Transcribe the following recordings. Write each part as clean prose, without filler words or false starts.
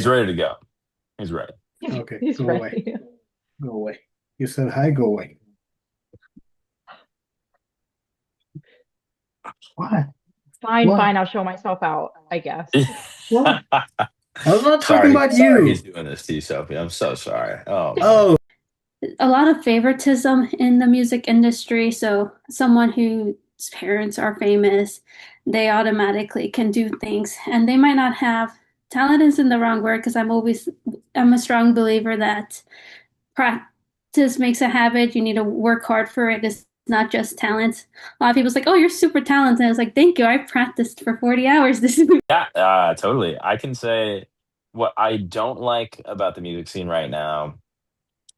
He's ready to go. He's ready. Okay, He's go away. ready. Go away. You said hi, go away. What? Fine, What? fine. I'll show myself out, I guess. What? I was not talking Sorry, about sorry he's you. doing this to you, Sophie. I'm so sorry. Oh man. Oh, A lot of favoritism in the music industry. So someone whose parents are famous, they automatically can do things, and they might not have talent isn't the wrong word because I'm a strong believer that practice makes a habit. You need to work hard for it. It's not just talent. A lot of people's like, "Oh, you're super talented." I was like, "Thank you. I practiced for 40 hours this week." Yeah, totally. I can say what I don't like about the music scene right now,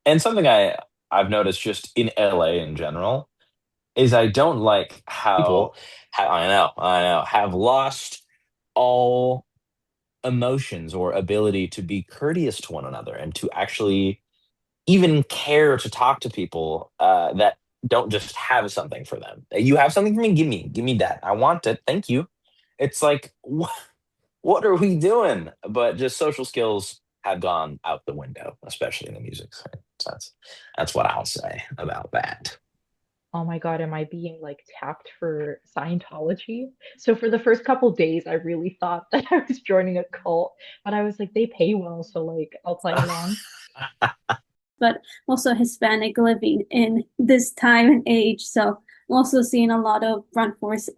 and something I've noticed just in LA in general, is I don't like how people I know, have lost all emotions or ability to be courteous to one another and to actually even care to talk to people that don't just have something for them. You have something for me? Give me that. I want it. Thank you. It's like, what are we doing? But just social skills have gone out the window, especially in the music side. So that's what I'll say about that. Oh my God, am I being like tapped for Scientology? So for the first couple days, I really thought that I was joining a cult, but I was like, they pay well, so like I'll play along. But also Hispanic living in this time and age. So I'm also seeing a lot of front force.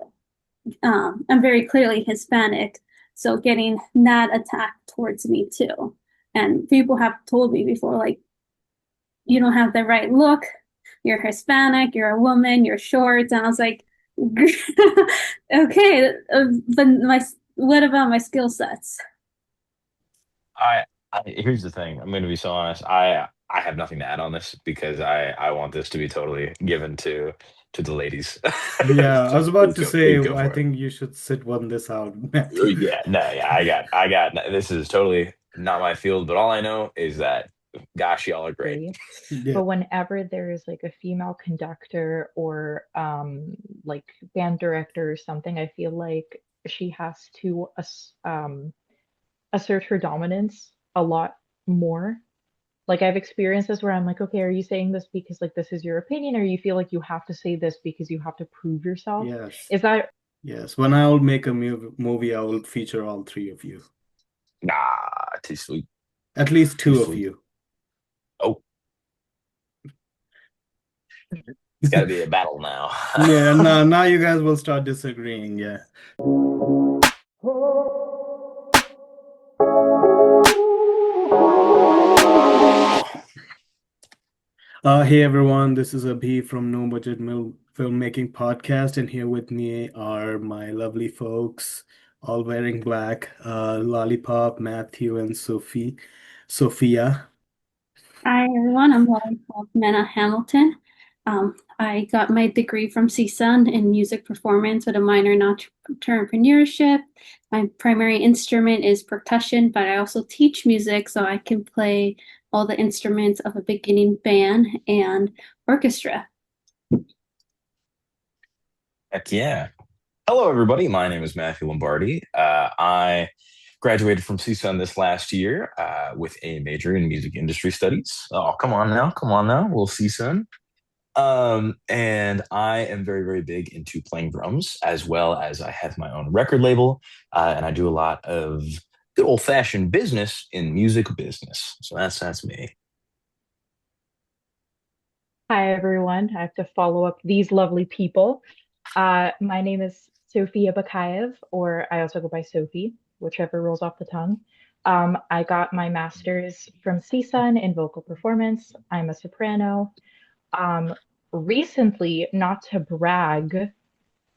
I'm very clearly Hispanic, so getting that attack towards me too. And people have told me before, like, you don't have the right look, you're Hispanic, you're a woman, you're short. And I was like, okay, but what about my skill sets? I, Here's the thing. I'm going to be so honest. I have nothing to add on this because I want this to be totally given to the ladies. yeah. I So was about to say, please go I for it. think you should sit one this out, Matthew. Yeah, no, yeah, this is totally not my field, but all I know is that gosh, y'all are great. Agree. Yeah. But whenever there's like a female conductor or like band director or something, I feel like she has to assert her dominance a lot more. Like I've experienced this where I'm like, okay, are you saying this because like this is your opinion, or you feel like you have to say this because you have to prove yourself? Yes. Is that Yes. When I will make a movie, I will feature all three of you. Nah, too sweet, At least too two of sweet. you. Oh, it's got to be a battle now. Yeah, now you guys will start disagreeing. Yeah. Hey everyone, this is Abhi from No-Budget Filmmaking Podcast, and here with me are my lovely folks, all wearing black, Lollipop, Matthew, and Sophia. Hi, everyone. I'm Loliepop Mena-Hamilton. I got my degree from CSUN in music performance with a minor in entrepreneurship. My primary instrument is percussion, but I also teach music, so I can play all the instruments of a beginning band and orchestra. Heck yeah. Hello, everybody. My name is Matthew Lombardi. I graduated from CSUN this last year with a major in music industry studies. Oh, come on now. We'll CSUN. And I am very, very big into playing drums, as well as I have my own record label, and I do a lot of good old-fashioned business in music business. So that's me. Hi everyone? I have to follow up these lovely people. My name is Sophia Bakaev, or I also go by Sophie, whichever rolls off the tongue. I got my master's from CSUN in vocal performance. I'm a soprano. Um, Recently, not to brag,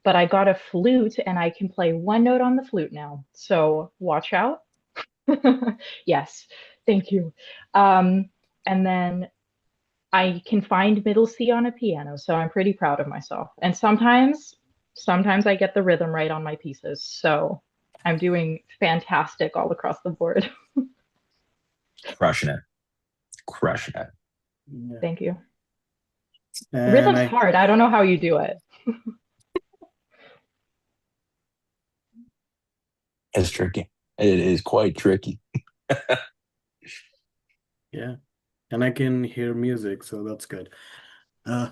but I got a flute and I can play one note on the flute now. So watch out. Yes, thank you. And then I can find middle C on a piano, so I'm pretty proud of myself. And sometimes I get the rhythm right on my pieces. So I'm doing fantastic all across the board. Crushing it. Crushing it. Yeah. Thank you. And Rhythm's I hard. I don't know how you do it. It's tricky. It is quite tricky. Yeah. And I can hear music, so that's good. Uh,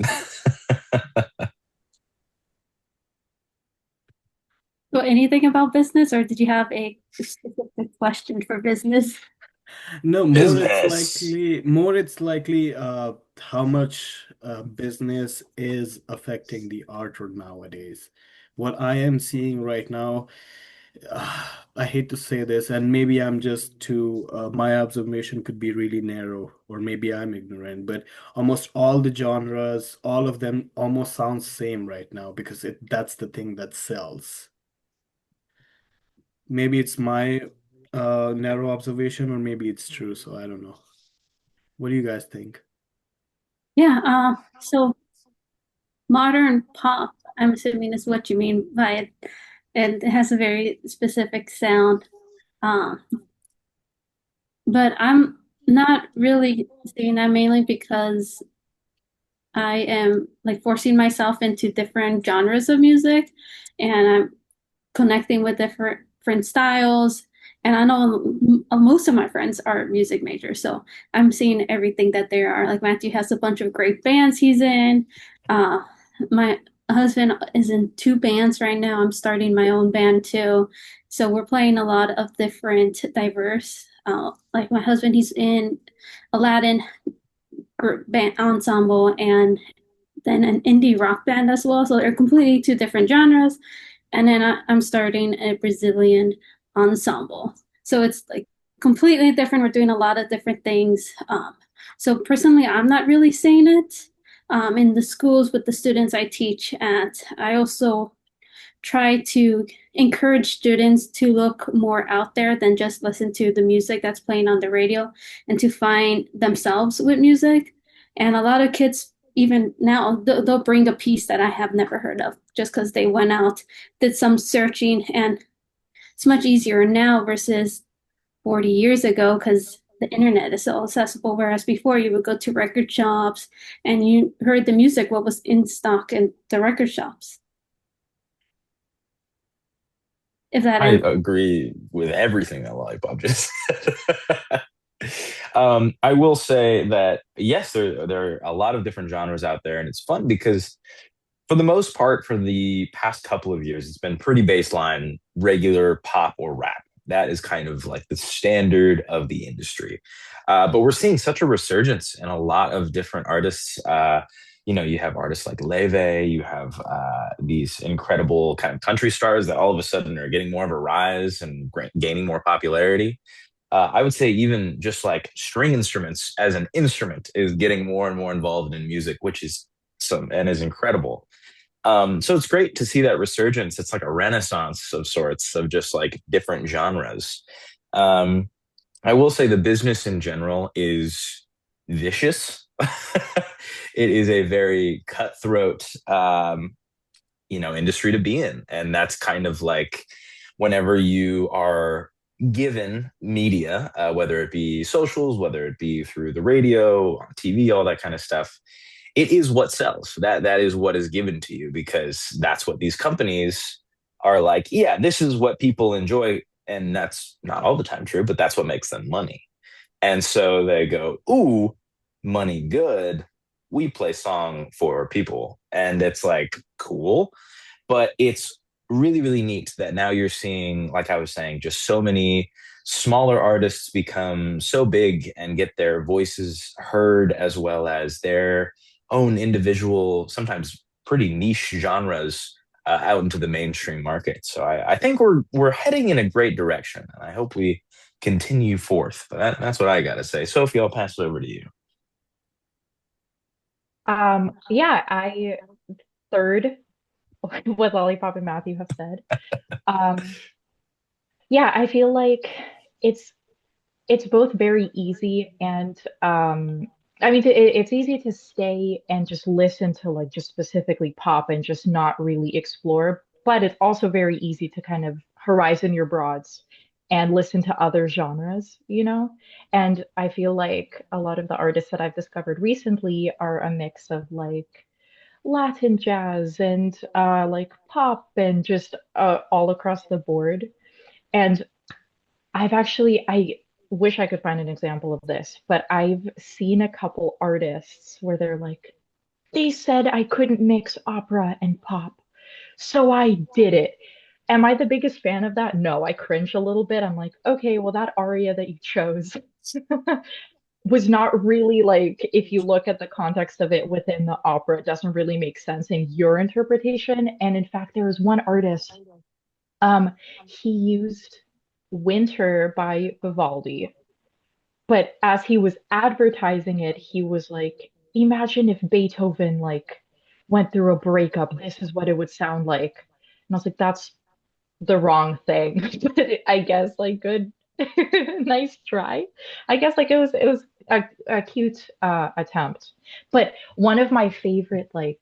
So anything about business, or did you have a specific question for business? no, Business. more it's likely how much business is affecting the art nowadays. What I am seeing right now, I hate to say this, and maybe I'm just too, my observation could be really narrow, or maybe I'm ignorant, but almost all the genres, all of them almost sound same right now because that's the thing that sells. Maybe it's my narrow observation, or maybe it's true, so I don't know. What do you guys think? Yeah, so modern pop, I'm assuming is what you mean by it. And it has a very specific sound. Um, but I'm not really seeing that mainly because I am like forcing myself into different genres of music and I'm connecting with different styles. And I know most of my friends are music majors, so I'm seeing everything that there are. Like Matthew has a bunch of great bands he's in. Uh, my husband is in two bands right now. I'm starting my own band too. So we're playing a lot of different, diverse. Like my husband, he's in Aladdin group band ensemble and then an indie rock band as well. So they're completely two different genres. And then I'm starting a Brazilian ensemble. So it's like completely different. We're doing a lot of different things. So personally, I'm not really saying it. In the schools with the students I teach at, I also try to encourage students to look more out there than just listen to the music that's playing on the radio and to find themselves with music. And a lot of kids, even now, they'll bring a piece that I have never heard of just because they went out, did some searching, and it's much easier now versus 40 years ago because the internet is so accessible. Whereas before, you would go to record shops and you heard the music, what was in stock in the record shops. If that I ends. agree with everything that Lollipop just said. I will say that yes, there are a lot of different genres out there, and it's fun because for the most part, for the past couple of years, it's been pretty baseline, regular pop or rap. That is kind of like the standard of the industry. But we're seeing such a resurgence in a lot of different artists. You have artists like Leve, you have these incredible kind of country stars that all of a sudden are getting more of a rise and gaining more popularity. I would say even just like string instruments as an instrument is getting more and more involved in music, which is some and is incredible. So it's great to see that resurgence. It's like a renaissance of sorts of just like different genres. Um, I will say the business in general is vicious. It is a very cutthroat, industry to be in, and that's kind of like whenever you are given media, whether it be socials, whether it be through the radio, on TV, all that kind of stuff, it is what sells. That is what is given to you because that's what these companies are like. Yeah, this is what people enjoy, and that's not all the time true, but that's what makes them money. And so they go, "Ooh, money good. We play song for people," and it's like cool, but it's really really neat that now you're seeing, like I was saying, just so many smaller artists become so big and get their voices heard as well as their own individual, sometimes pretty niche genres out into the mainstream market. So I think we're heading in a great direction, and I hope we continue forth. But that's what I got to say. Sophie, I'll pass it over to you. Yeah, I third what Lollipop and Matthew have said. Um, yeah, I feel like it's it's both very easy and I mean it's easy to stay and just listen to like just specifically pop and just not really explore, but it's also very easy to kind of horizon your broads and listen to other genres, you know? And I feel like a lot of the artists that I've discovered recently are a mix of like Latin jazz and like pop and just all across the board. And I've actually wish I could find an example of this, but I've seen a couple artists where they're like, they said I couldn't mix opera and pop, so I did it. Am I the biggest fan of that? No, I cringe a little bit. I'm like, okay, well, that aria that you chose was not really like, if you look at the context of it within the opera, it doesn't really make sense in your interpretation. And in fact, there was one artist, he used Winter by Vivaldi, but as he was advertising it, he was like, imagine if Beethoven like went through a breakup, this is what it would sound like. And I was like, that's the wrong thing. But I guess like good, nice try. I guess like it was a cute attempt. But one of my favorite like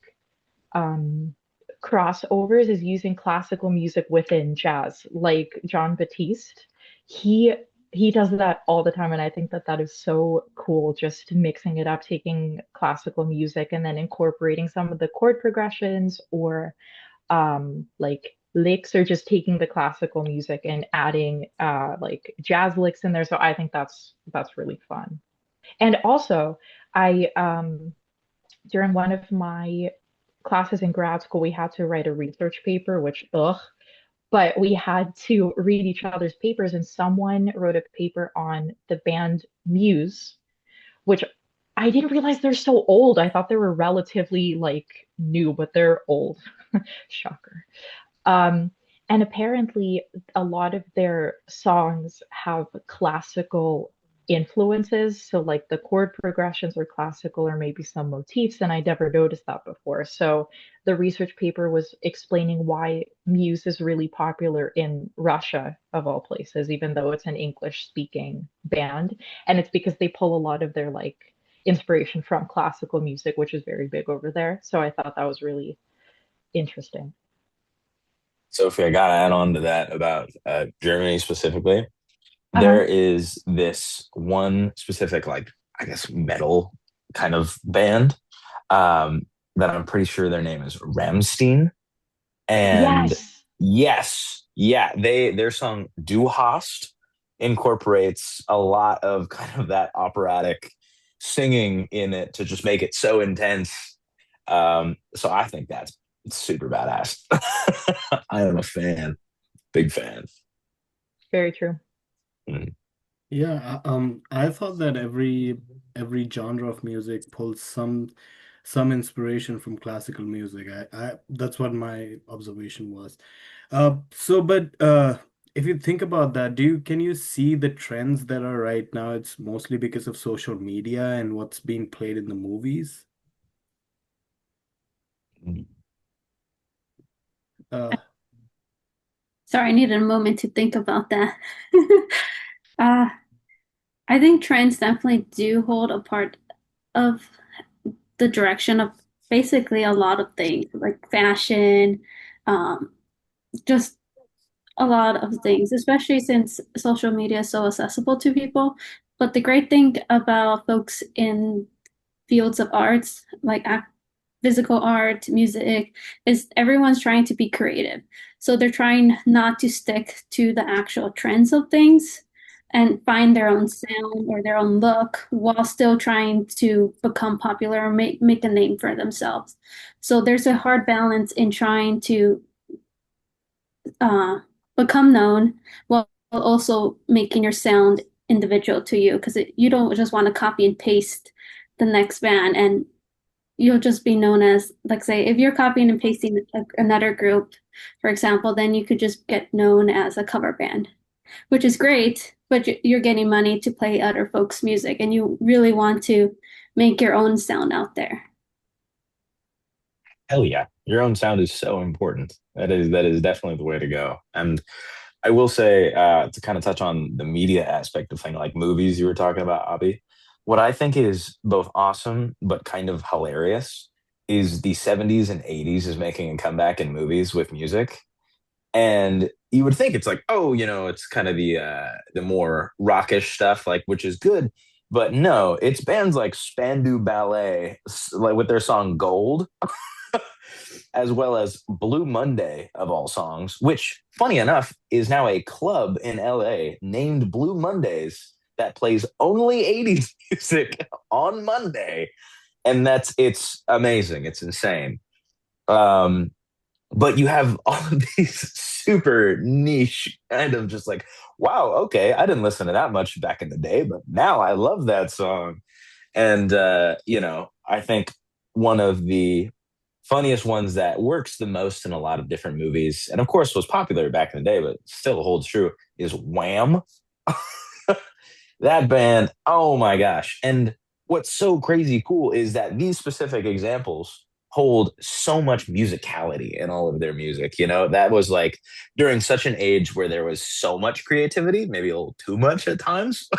um crossovers is using classical music within jazz, like John Batiste. He he does that all the time, and I think that that is so cool, just mixing it up, taking classical music and then incorporating some of the chord progressions or like licks, or just taking the classical music and adding like jazz licks in there. So I think that's really fun. And also, I during one of my classes in grad school, we had to write a research paper, which ugh, but we had to read each other's papers, and someone wrote a paper on the band Muse, which I didn't realize they're so old. I thought they were relatively like new, but they're old. Shocker. Um, and apparently, a lot of their songs have classical influences. So, like the chord progressions are classical, or maybe some motifs, and I never noticed that before. So, the research paper was explaining why Muse is really popular in Russia, of all places, even though it's an English-speaking band. And it's because they pull a lot of their like inspiration from classical music, which is very big over there. So, I thought that was really interesting. Sophie, I gotta add on to that about Germany specifically. Uh-huh. There is this one specific, like, I guess, metal kind of band that I'm pretty sure their name is Ramstein. And Yes. yes, yeah, their song Du Hast incorporates a lot of kind of that operatic singing in it to just make it so intense. So I think that's super badass. I am a fan, big fan. Very true. Mm. Yeah, I thought that every genre of music pulls some inspiration from classical music. I That's what my observation was. But if you think about that, can you see the trends that are right now? It's mostly because of social media and what's being played in the movies. Uh, Sorry, I needed a moment to think about that. uh, I think trends definitely do hold a part of the direction of basically a lot of things, like fashion, um, just a lot of things, especially since social media is so accessible to people. But the great thing about folks in fields of arts, like physical art, music, is everyone's trying to be creative. So they're trying not to stick to the actual trends of things and find their own sound or their own look while still trying to become popular or make a name for themselves. So there's a hard balance in trying to uh, become known while also making your sound individual to you because you don't just want to copy and paste the next band and you'll just be known as, like, say, if you're copying and pasting another group, for example, then you could just get known as a cover band, which is great, but you're getting money to play other folks' music and you really want to make your own sound out there. Hell yeah. Your own sound is so important. That is definitely the way to go. And I will say, to kind of touch on the media aspect of things like movies you were talking about, Abby, what I think is both awesome but kind of hilarious is the 70s and 80s is making a comeback in movies with music. And you would think it's like, oh, it's kind of the more rockish stuff, like, which is good. But no, it's bands like Spandu Ballet, like with their song Gold, as well as Blue Monday of all songs, which, funny enough, is now a club in LA named Blue Mondays that plays only 80s music on Monday. And it's amazing. It's insane. Um, but you have all of these super niche kind of just like, wow, okay, I didn't listen to that much back in the day, but now I love that song. And I think one of the funniest ones that works the most in a lot of different movies, and of course was popular back in the day, but still holds true, is Wham. That band, oh my gosh. And what's so crazy cool is that these specific examples hold so much musicality in all of their music. That was like during such an age where there was so much creativity, maybe a little too much at times,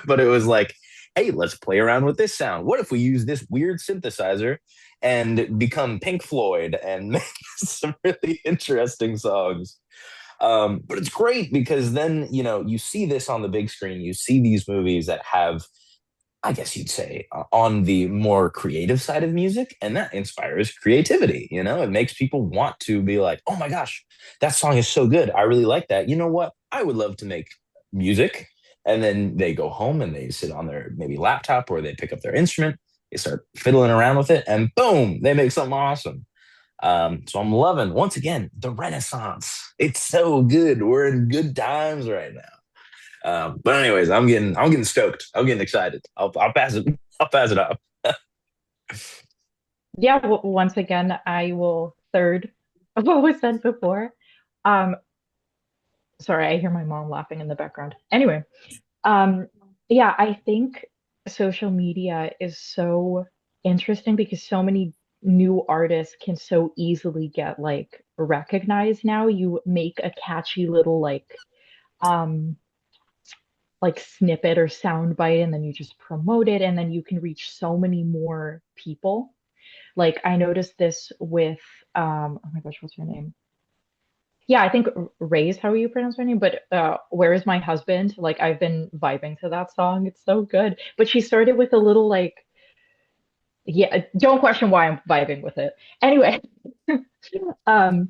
but it was like, hey, let's play around with this sound. What if we use this weird synthesizer and become Pink Floyd and make some really interesting songs? But it's great because then, you see this on the big screen, you see these movies that have, I guess you'd say, on the more creative side of music, and that inspires creativity. It makes people want to be like, oh my gosh, that song is so good. I really like that. You know what? I would love to make music. And then they go home and they sit on their maybe laptop or they pick up their instrument, they start fiddling around with it, and boom, they make something awesome. So I'm loving once again the Renaissance. It's so good. We're in good times right now. But anyways, I'm getting stoked. I'm getting excited. I'll pass it. I'll pass it up. Yeah, once again, I will third of what was said before. Um, Sorry, I hear my mom laughing in the background. Anyway, um, yeah, I think social media is so interesting because so many new artists can so easily get like recognized now. You make a catchy little um like snippet or sound bite and then you just promote it and then you can reach so many more people. Like I noticed this with oh my gosh, what's her name? Yeah, I think Ray is how you pronounce her name, but Where is My Husband? Like I've been vibing to that song. It's so good. But she started with a little like, yeah, don't question why I'm vibing with it. Anyway, um,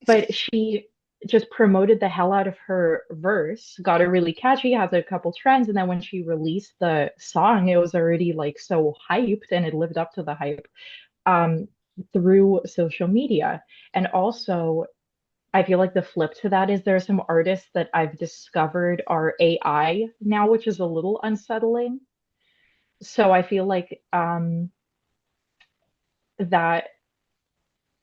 but she just promoted the hell out of her verse, got it really catchy, has a couple trends, and then when she released the song, it was already like so hyped and it lived up to the hype um through social media. And also I feel like the flip to that is there are some artists that I've discovered are AI now, which is a little unsettling. So I feel like that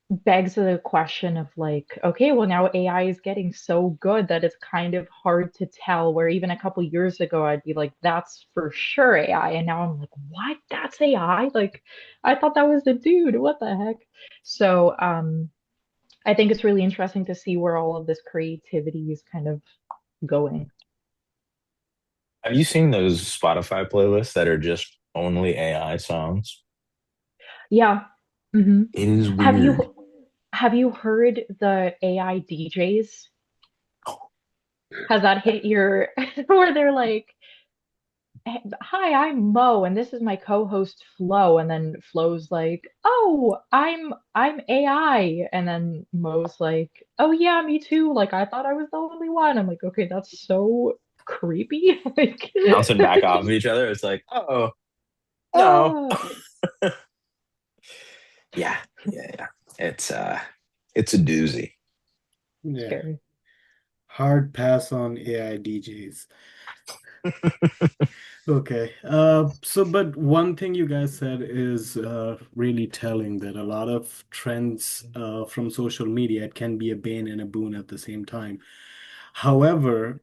begs the question of like, okay, well now AI is getting so good that it's kind of hard to tell. Where even a couple years ago I'd be like, that's for sure AI, and now I'm like, what? That's AI? Like, I thought that was the dude. What the heck? So I think it's really interesting to see where all of this creativity is kind of going. Have you seen those Spotify playlists that are just only AI songs? Yeah. Hmm. It is Have weird. you have you heard the AI DJs? Has that hit your where they're like, "Hi, I'm Mo, and this is my co-host Flo," and then Flo's like, "Oh, I'm AI," and then Mo's like, "Oh yeah, me too. Like I thought I was the only one." I'm like, "Okay, that's so creepy." Like, Bouncing back off of each other. It's like, oh no. oh, Yeah, yeah, yeah. It's a doozy. Yeah. scary. Hard pass on AI DJs. Okay. But one thing you guys said is really telling that a lot of trends from social media, it can be a bane and a boon at the same time. However,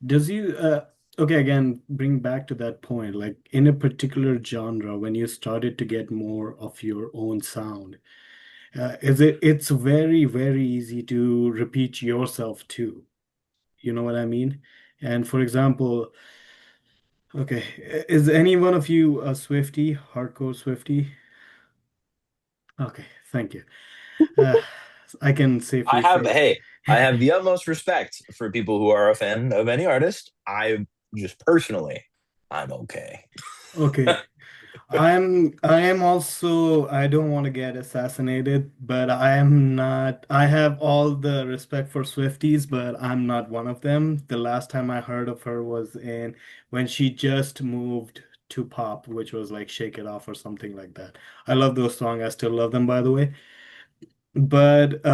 does you okay, again, bring back to that point, like in a particular genre, when you started to get more of your own sound, it's very, very easy to repeat yourself too. You know what I mean? And for example, okay, is any one of you a Swiftie, hardcore Swiftie? Okay, thank you. Uh, I can I safely have, say, hey, I have the utmost respect for people who are a fan of any artist. I just personally, I'm okay. okay. I am also, I don't want to get assassinated, but I am not, I have all the respect for Swifties, but I'm not one of them. The last time I heard of her was in when she just moved to pop, which was like Shake It Off or something like that. I love those songs. I still love them, by the way. But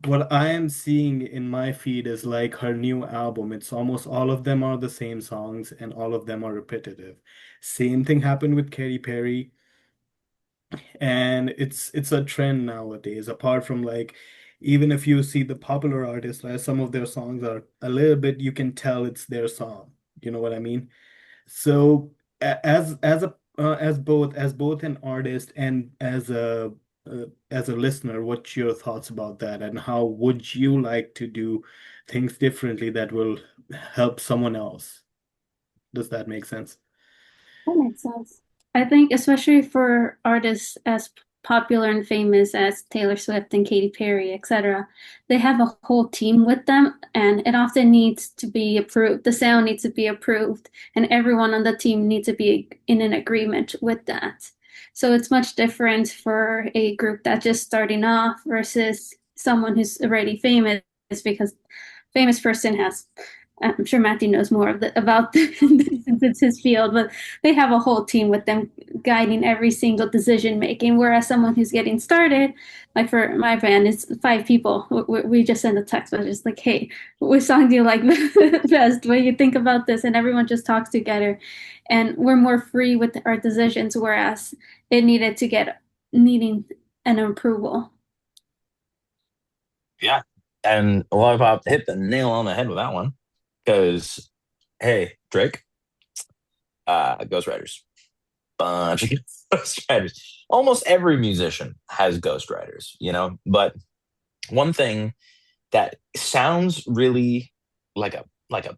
what I am seeing in my feed is like her new album. It's almost all of them are the same songs and all of them are repetitive. Same thing happened with Katy Perry. And it's a trend nowadays. Apart from like, even if you see the popular artists, like some of their songs are a little bit, you can tell it's their song. You know what I mean? So as both an artist and as a listener, what's your thoughts about that? And how would you like to do things differently that will help someone else? Does that make sense? That makes sense. I think especially for artists as popular and famous as Taylor Swift and Katy Perry, etc., they have a whole team with them, and it often needs to be approved. The sound needs to be approved, and everyone on the team needs to be in an agreement with that. So it's much different for a group that's just starting off versus someone who's already famous, because famous person has, I'm sure Matthew knows more about this since it's his field, but they have a whole team with them guiding every single decision making. Whereas someone who's getting started, like for my band, it's 5 people. We just send a text message like, "Hey, which song do you like best? What do you think about this?" And everyone just talks together, and we're more free with our decisions. Whereas it needed to get needing an approval. Yeah. And Lollipop hit the nail on the head with that one. Because, hey, Drake, ghostwriters. Bunch of ghostwriters. Almost every musician has ghostwriters, you know? But one thing that sounds really like a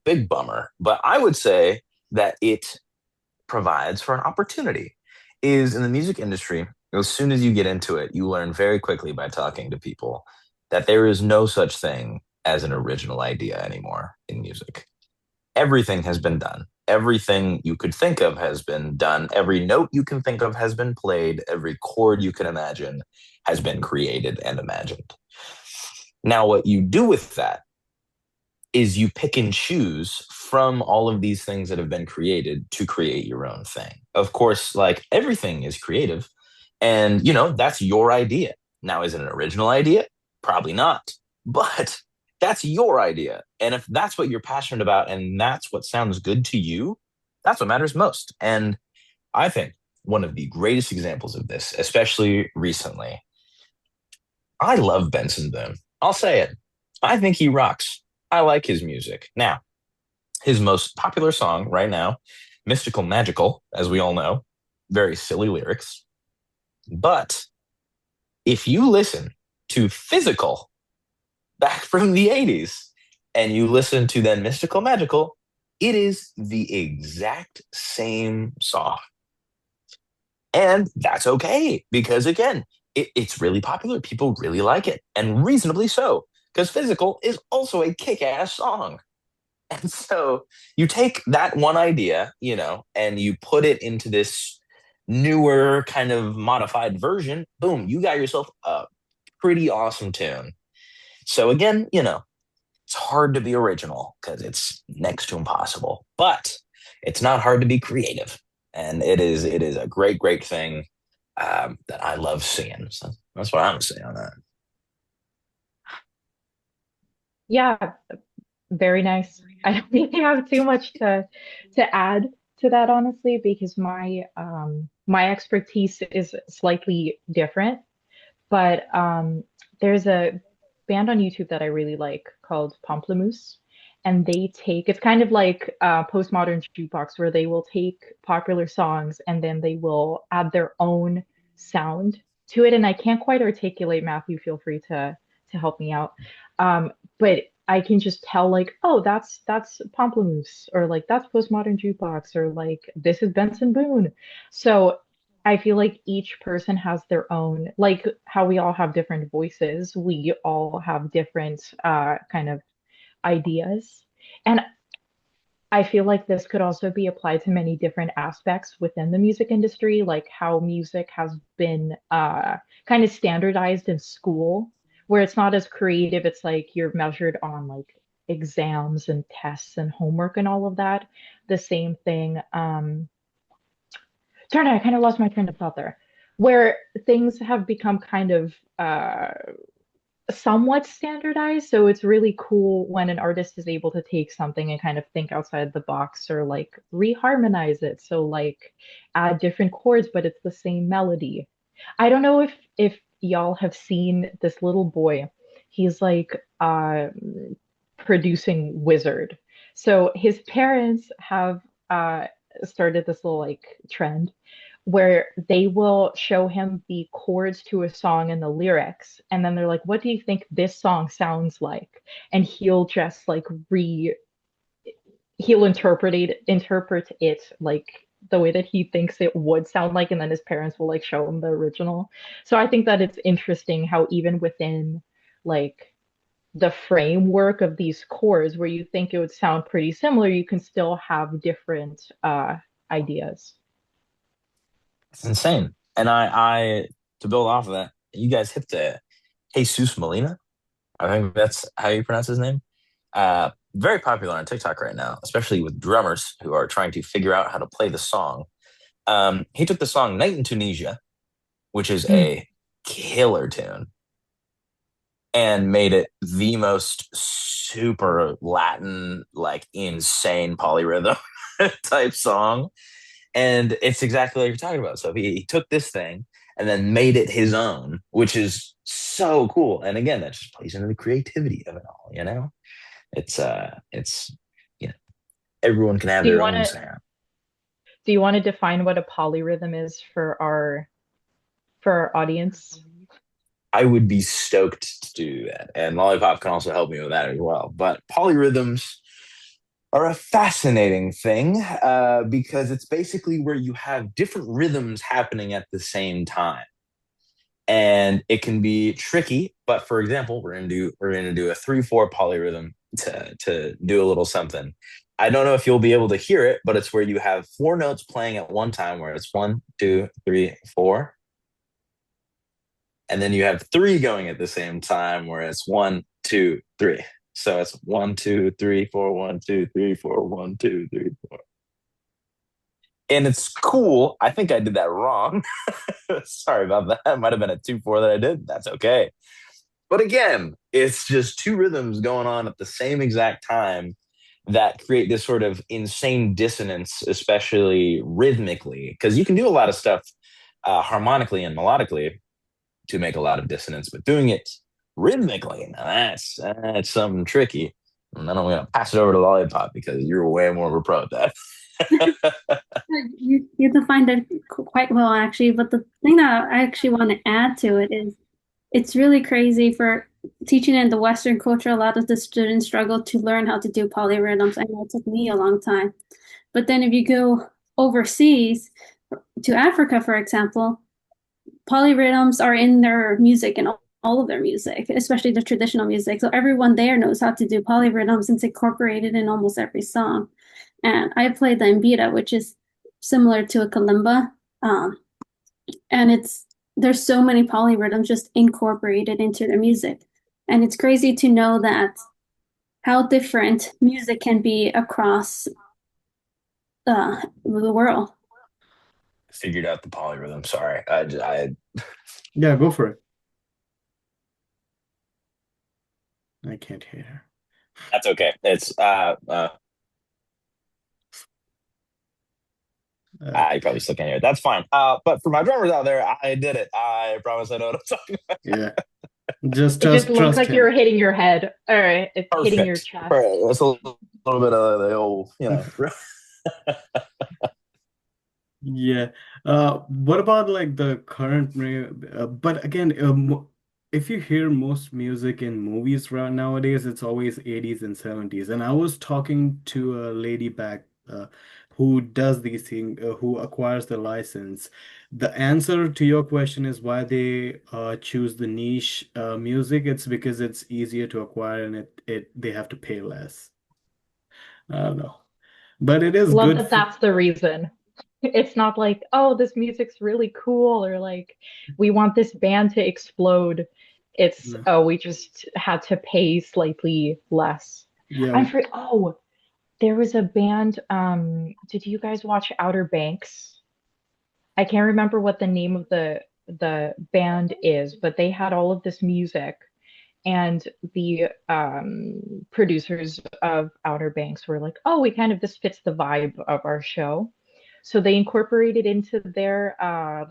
big bummer, but I would say that it provides for an opportunity is in the music industry. As soon as you get into it, you learn very quickly by talking to people that there is no such thing as an original idea anymore in music. Everything has been done. Everything you could think of has been done. Every note you can think of has been played. Every chord you can imagine has been created and imagined. Now, what you do with that is you pick and choose from all of these things that have been created to create your own thing. Of course, like everything is creative, and that's your idea. Now, is it an original idea? Probably not. But that's your idea. And if that's what you're passionate about and that's what sounds good to you, that's what matters most. And I think one of the greatest examples of this, especially recently, I love Benson Boone. I'll say it. I think he rocks. I like his music. Now, his most popular song right now, Mystical Magical, as we all know, very silly lyrics. But if you listen to Physical back from the 80s and you listen to then Mystical Magical, it is the exact same song. And that's okay because, again, it's really popular. People really like it, and reasonably so, because Physical is also a kick ass song. And so you take that one idea, and you put it into this newer kind of modified version. Boom, you got yourself a pretty awesome tune. So again, it's hard to be original because it's next to impossible, but it's not hard to be creative. And it is a great, great thing that I love seeing. So that's what I'm saying on that. Yeah, very nice. I don't really have too much to add to that, honestly, because my expertise is slightly different. But there's a band on YouTube that I really like called Pamplemousse, and they take it's kind of like postmodern jukebox where they will take popular songs and then they will add their own sound to it. And I can't quite articulate, Matthew, feel free to help me out. But I can just tell like, oh, that's Pamplemousse, or like that's postmodern jukebox, or like this is Benson Boone. So I feel like each person has their own, like how we all have different voices, we all have different kind of ideas. And I feel like this could also be applied to many different aspects within the music industry, like how music has been kind of standardized in school, where it's not as creative. It's like you're measured on like exams and tests and homework and all of that. The same thing. Sorry, I kind of lost my train of thought there, where things have become kind of somewhat standardized. So it's really cool when an artist is able to take something and kind of think outside the box or like reharmonize it. So like add different chords, but it's the same melody. I don't know if y'all have seen this little boy. He's like producing wizard. So his parents have started this little like trend where they will show him the chords to a song and the lyrics, and then they're like, what do you think this song sounds like? And he'll just like he'll interpret it like the way that he thinks it would sound like, and then his parents will like show him the original. So I think that it's interesting how even within like the framework of these chords where you think it would sound pretty similar, you can still have different ideas. It's insane. And I to build off of that, you guys hit the Jesus Molina. I think that's how you pronounce his name. Very popular on TikTok right now, especially with drummers who are trying to figure out how to play the song. He took the song Night in Tunisia, which is Mm. a killer tune, and made it the most super Latin, like insane polyrhythm type song. And it's exactly like you're talking about. So he took this thing and then made it his own, which is so cool. And again, that just plays into the creativity of it all, you know? It's you know, everyone can have Do you their want own to sound. do you want to define what a polyrhythm is for our audience? I would be stoked to do that. And Lollipop can also help me with that as well. But polyrhythms are a fascinating thing because it's basically where you have different rhythms happening at the same time. And it can be tricky, but for example, we're gonna do a 3/4 polyrhythm to do a little something. I don't know if you'll be able to hear it, but it's where you have four notes playing at one time, where it's one, two, three, four, and then you have three going at the same time, where it's one, two, three. So it's one, two, three, four, one, two, three, four, one, two, three, four. And it's cool. I think I did that wrong. Sorry about that. It might have been a 2/4 that I did. That's okay. But again, it's just two rhythms going on at the same exact time that create this sort of insane dissonance, especially rhythmically, because you can do a lot of stuff harmonically and melodically to make a lot of dissonance, but doing it rhythmically, now that's something tricky. And then I'm going to pass it over to Lollipop because you're way more of a pro at that. You defined it quite well, actually. But the thing that I actually want to add to it is it's really crazy for teaching in the Western culture. A lot of the students struggle to learn how to do polyrhythms. I know it took me a long time. But then if you go overseas to Africa, for example, polyrhythms are in their music and all of their music, especially the traditional music. So everyone there knows how to do polyrhythms and it's incorporated in almost every song. And I play the mbira, which is similar to a kalimba. Um, and there's so many polyrhythms just incorporated into their music. And it's crazy to know that how different music can be across the world. Figured out the polyrhythm. Sorry. I Yeah, go for it. I can't hear her. That's okay. It's I Okay. probably still can't hear it. That's fine. But for my drummers out there, I did it. I promise I know what I'm talking about. Yeah. Just It just looked trust like you were him. hitting your head. All right, it's hitting your Perfect. chest. Right. That's a little bit of the old, Yeah. What about like the current, but again, if you hear most music in movies right nowadays, it's always 80s and 70s. And I was talking to a lady back who does these things, who acquires the license. The answer to your question is why they choose the niche music. It's because it's easier to acquire and it they have to pay less. I don't know. But it is Love good that for, that's the reason. It's not like, oh, this music's really cool or like we want this band to explode. It's, uh, oh, we just had to pay slightly less. yeah. I for oh, there was a band, did you guys watch Outer Banks? I can't remember what the name of the band is, but they had all of this music and the producers of Outer Banks were like, "Oh, we kind of this fits the vibe of our show." So they incorporated into their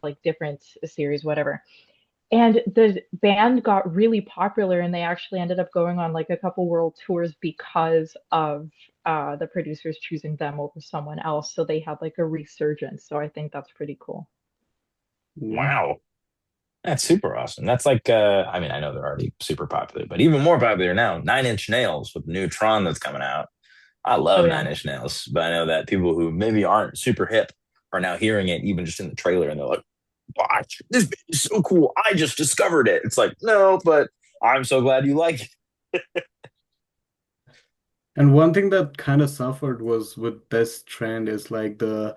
like different series, whatever. And the band got really popular, and they actually ended up going on like a couple world tours because of the producers choosing them over someone else. So they had like a resurgence. So I think that's pretty cool. Yeah. Wow. That's super awesome. That's like, I mean, I know they're already super popular, but even more popular now, Nine Inch Nails with the new Tron that's coming out. I Oh love yeah. Nine Inch Nails, but I know that people who maybe aren't super hip are now hearing it even just in the trailer and they're like, watch, this band is so cool. I just discovered it. It's like, no, but I'm so glad you like it. And one thing that kind of suffered was with this trend is like the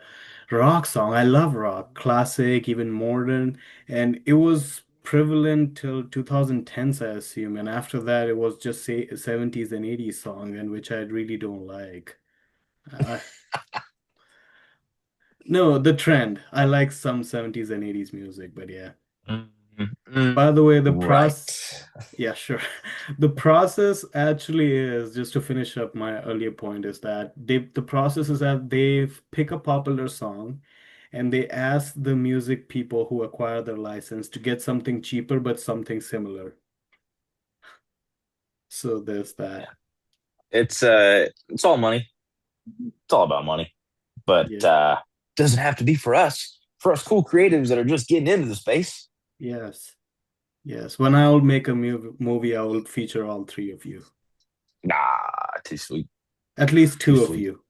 rock song. I love rock, classic, even modern, and it was prevalent till 2010s, I assume. And after that, it was just say 70s and 80s song, and which I really don't like. I, no, the trend. I like some 70s and 80s music, but yeah. Mm, By the way, the process, right. yeah, sure. The process actually is, just to finish up my earlier point, is that the process is that they pick a popular song and they ask the music people who acquire their license to get something cheaper but something similar. So there's that. Yeah. It's all money. It's all about money. But Yeah. doesn't have to be for us cool creatives that are just getting into the space. Yes. Yes. When I will make a movie, I will feature all three of you. Nah, too sweet. At least Too two of sweet. you.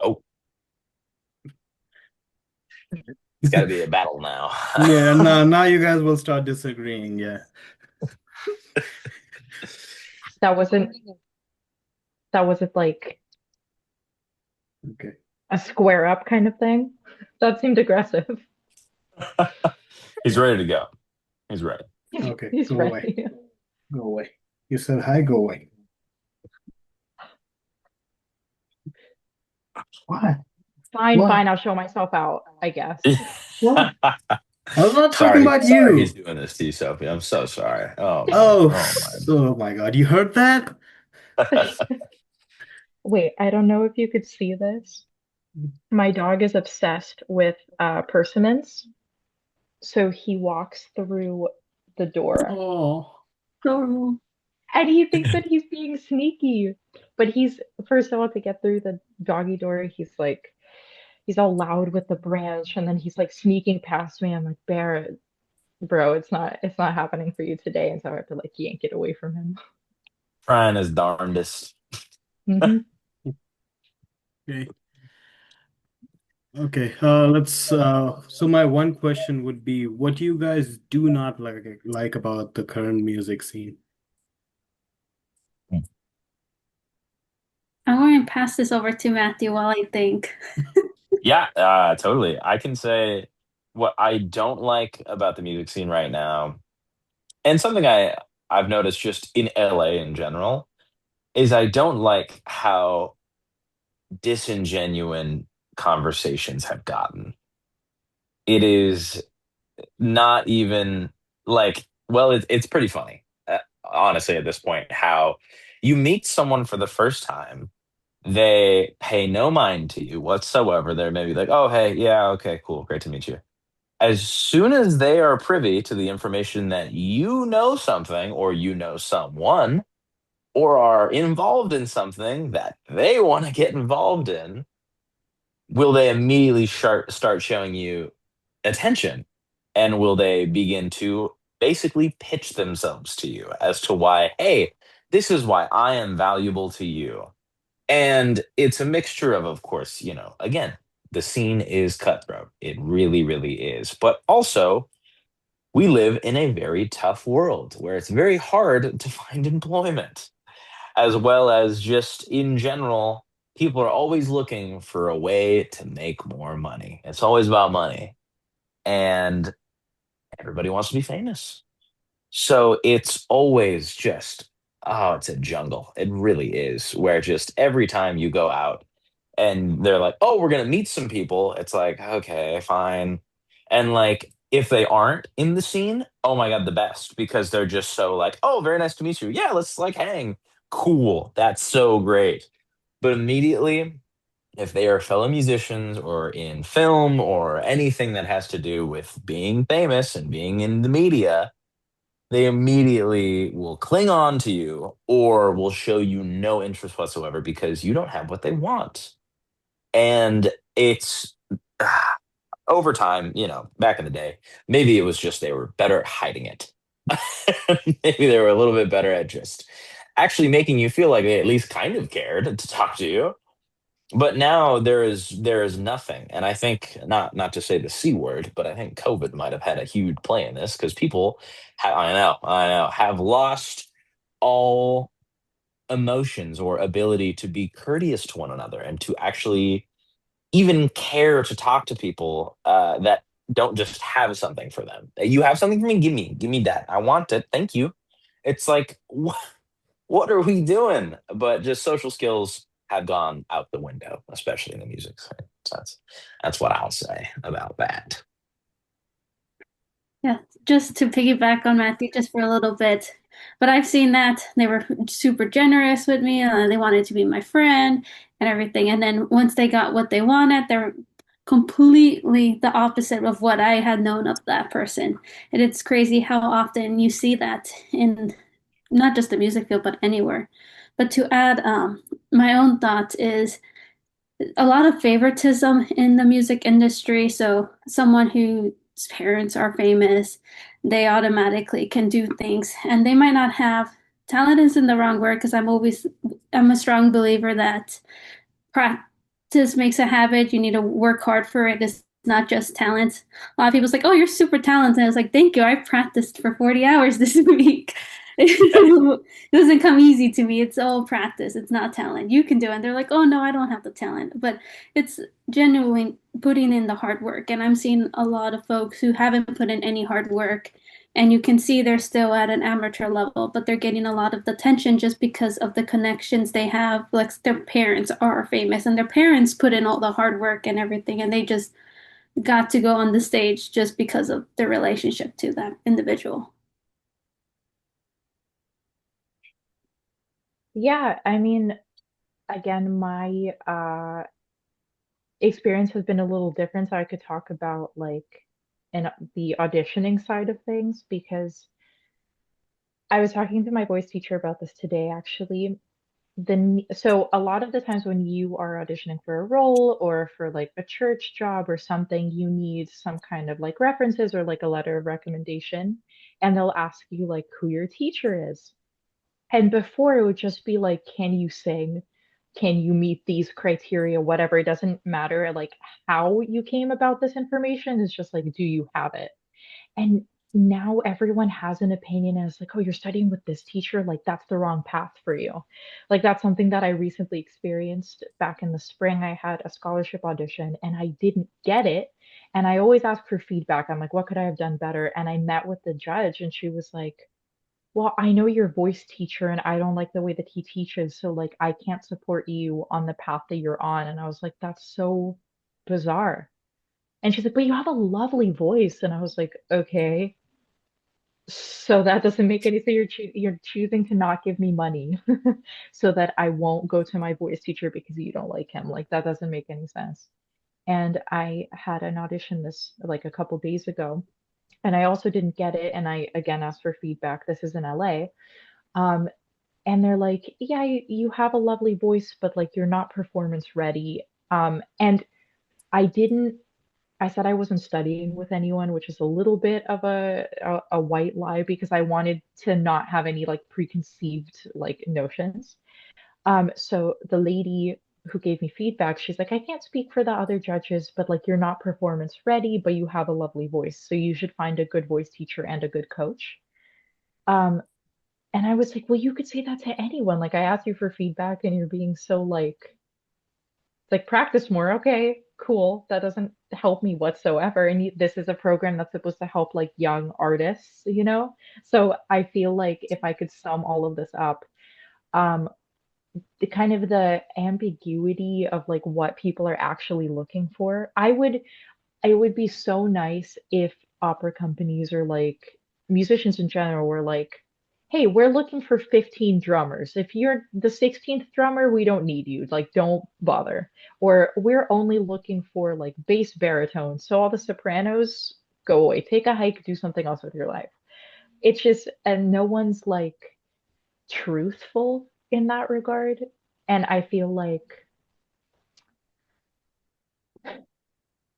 Oh, it's got to be a battle now. Yeah, now you guys will start disagreeing. Yeah. That wasn't that wasn't like Okay. a square up kind of thing. That seemed aggressive. He's ready to go. He's ready. Okay. He's Go away. ready. Go away. You said hi, go away. What? Fine, What? fine, I'll show myself out, I guess. What? I was not talking Sorry, about sorry he's you. doing this to you, Sophie. I'm so sorry. Oh man. Oh, Oh oh my God. You heard that? my. Wait, I don't know if you could see this. My dog is obsessed with persimmons, so he walks through the door Oh, Adorable. and he thinks that he's being sneaky. But he's first of all to get through the doggy door, he's all loud with the branch, and then he's like sneaking past me. I'm like, Bear, bro, it's not happening for you today, and so I have to like yank it away from him. Trying his darndest. Hmm. okay. Okay. Let's so my one question would be, what do you guys do not like about the current music scene? I'm going to pass this over to Matthew while I think. Yeah, totally. I can say what I don't like about the music scene right now, and something I've noticed just in LA in general, is I don't like how disingenuous conversations have gotten. It is not even like, well, it's pretty funny, honestly, at this point, how you meet someone for the first time, they pay no mind to you whatsoever. They're maybe like, oh, hey, yeah, okay, cool, great to meet you. As soon as they are privy to the information that you know something or you know someone or are involved in something that they want to get involved in, will they immediately start showing you attention? And will they begin to basically pitch themselves to you as to why, hey, this is why I am valuable to you? And it's a mixture of course, again, the scene is cutthroat. It really, really is. But also, we live in a very tough world where it's very hard to find employment, as well as just in general. people are always looking for a way to make more money. It's always about money. And everybody wants to be famous. So it's always just, oh, it's a jungle. It really is, where just every time you go out and they're like, oh, we're gonna meet some people, it's like, okay, fine. And like if they aren't in the scene, oh my God, the best, because they're just so like, oh, very nice to meet you. Yeah, let's like hang. Cool. That's so great. But immediately, if they are fellow musicians or in film or anything that has to do with being famous and being in the media, they immediately will cling on to you or will show you no interest whatsoever because you don't have what they want. And it's over time, back in the day, maybe it was just they were better at hiding it. Maybe they were a little bit better at just actually making you feel like they at least kind of cared to talk to you. But now there is nothing, and I think not to say the C word, but I think COVID might have had a huge play in this because people, I know, have lost all emotions or ability to be courteous to one another and to actually even care to talk to people that don't just have something for them. You have something for me? Give me that. I want it. Thank you. It's like, what are we doing? But just social skills have gone out the window, especially in the music side. So that's what I'll say about that. Yeah, just to piggyback on Matthew just for a little bit. But I've seen that they were super generous with me and they wanted to be my friend and everything. And then once they got what they wanted, they're completely the opposite of what I had known of that person. And it's crazy how often you see that in not just the music field, but anywhere. But to add, my own thoughts is a lot of favoritism in the music industry. So someone whose parents are famous, they automatically can do things, and they might not have talent isn't the wrong word because I'm a strong believer that practice makes a habit. You need to work hard for it. It's not just talent. A lot of people's like, "Oh, you're super talented." I was like, "Thank you. I practiced for 40 hours this week." Yep. It doesn't come easy to me. It's all practice. It's not talent. You can do it. And they're like, "Oh no, I don't have the talent." But it's genuinely putting in the hard work. And I'm seeing a lot of folks who haven't put in any hard work and you can see they're still at an amateur level, but they're getting a lot of the attention just because of the connections they have. Like their parents are famous and their parents put in all the hard work and everything, and they just got to go on the stage just because of their relationship to that individual. Yeah, I mean, again, my experience has been a little different, so I could talk about like and the auditioning side of things because I was talking to my voice teacher about this today actually. So a lot of the times when you are auditioning for a role or for like a church job or something, you need some kind of like references or like a letter of recommendation, and they'll ask you like who your teacher is. And before it would just be like, can you sing? Can you meet these criteria? Whatever. It doesn't matter like how you came about this information. It's just like, do you have it? And now everyone has an opinion and it's like, oh, you're studying with this teacher, like that's the wrong path for you. Like that's something that I recently experienced back in the spring. I had a scholarship audition and I didn't get it. And I always ask for feedback. I'm like, what could I have done better? And I met with the judge and she was like, well, I know your voice teacher and I don't like the way that he teaches, so like I can't support you on the path that you're on. And I was like, that's so bizarre. And she's like, but you have a lovely voice. And I was like, okay. So that doesn't make any sense. You're choosing to not give me money so that I won't go to my voice teacher because you don't like him. Like that doesn't make any sense. And I had an audition this like a couple days ago, and I also didn't get it. And I again asked for feedback. This is in LA. Um, and they're like, yeah, you have a lovely voice, but like you're not performance ready. And I didn't I said I wasn't studying with anyone, which is a little bit of a white lie because I wanted to not have any like preconceived like notions. So the lady who gave me feedback, she's like, I can't speak for the other judges, but like you're not performance ready, but you have a lovely voice. So you should find a good voice teacher and a good coach. Um, and I was like, well, you could say that to anyone. Like I asked you for feedback and you're being so like It's like practice more. Okay, cool. That doesn't help me whatsoever. And this is a program that's supposed to help like young artists, you know? So I feel like if I could sum all of this up, um, the kind of the ambiguity of like what people are actually looking for, it would be so nice if opera companies or like musicians in general were like, hey, we're looking for 15 drummers. If you're the 16th drummer, we don't need you. Like, don't bother. Or we're only looking for like bass baritone. So all the sopranos, go away. Take a hike, do something else with your life. It's just, and no one's like truthful in that regard. And I feel like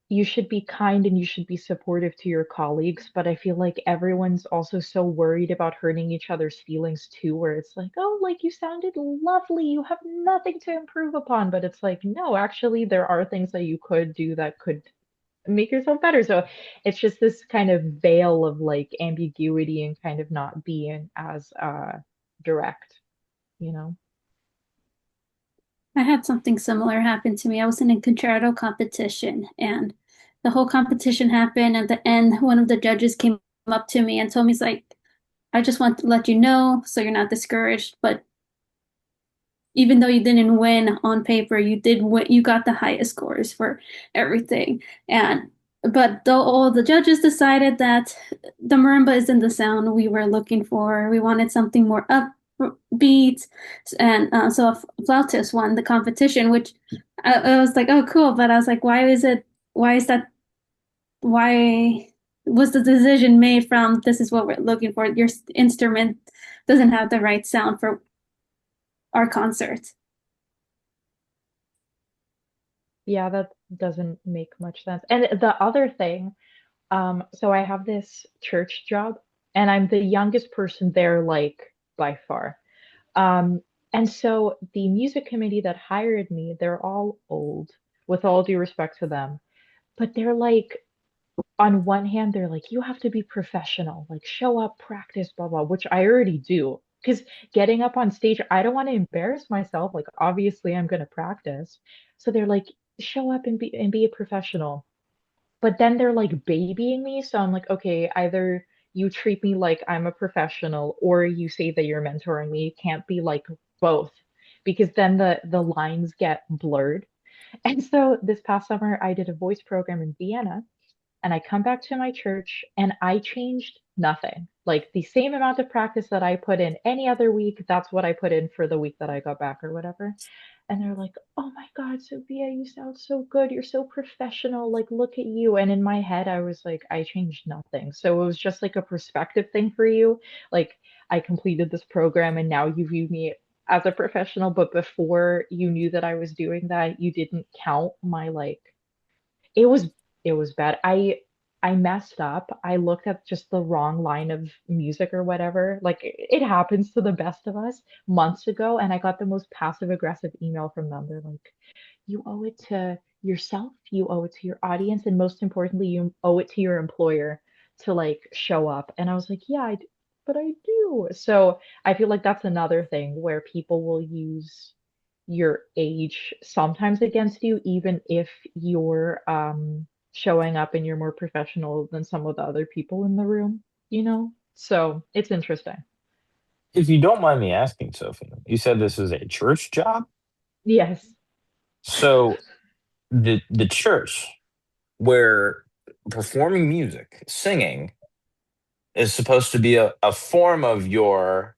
you should be kind and you should be supportive to your colleagues, but I feel like everyone's also so worried about hurting each other's feelings too, where it's like, oh, like you sounded lovely, you have nothing to improve upon. But it's like, no, actually, there are things that you could do that could make yourself better. So it's just this kind of veil of like ambiguity and kind of not being as direct, you know? I had something similar happen to me. I was in a concerto competition, and the whole competition happened. At the end, one of the judges came up to me and told me, "He's like, I just want to let you know so you're not discouraged, but even though you didn't win on paper, you did win, you got the highest scores for everything." And but though all the judges decided that the marimba isn't the sound we were looking for, we wanted something more upbeat, and so a flautist won the competition, which I was like, oh, cool. But I was like, why is it? Why is that? Why was the decision made from this is what we're looking for? Your instrument doesn't have the right sound for our concert. Yeah, that doesn't make much sense. And the other thing, so I have this church job and I'm the youngest person there, like by far. Um, and so the music committee that hired me, they're all old, with all due respect to them. But they're like, on one hand, they're like, you have to be professional, like show up, practice, blah, blah, which I already do. Because getting up on stage, I don't want to embarrass myself. Like, obviously, I'm going to practice. So they're like, show up and be a professional. But then they're like babying me. So I'm like, okay, either you treat me like I'm a professional or you say that you're mentoring me. It can't be like both because then the lines get blurred. And so this past summer, I did a voice program in Vienna and I come back to my church and I changed nothing. Like the same amount of practice that I put in any other week, that's what I put in for the week that I got back or whatever. And they're like, "Oh my God, Sophia, you sound so good. You're so professional. Like, look at you." And in my head, I was like, I changed nothing. So it was just like a perspective thing for you. Like, I completed this program and now you view me as a professional, but before you knew that I was doing that, you didn't count my like it was it was bad. I messed up. I looked at just the wrong line of music or whatever. Like it happens to the best of us months ago, and I got the most passive aggressive email from them. They're like, "You owe it to yourself, you owe it to your audience, and most importantly, you owe it to your employer to like show up." And I was like, "Yeah, but I do." So I feel like that's another thing where people will use your age sometimes against you, even if you're showing up and you're more professional than some of the other people in the room, you know? So it's interesting. If you don't mind me asking, Sophie, you said this is a church job? Yes. So the church where performing music, singing is supposed to be a form of your,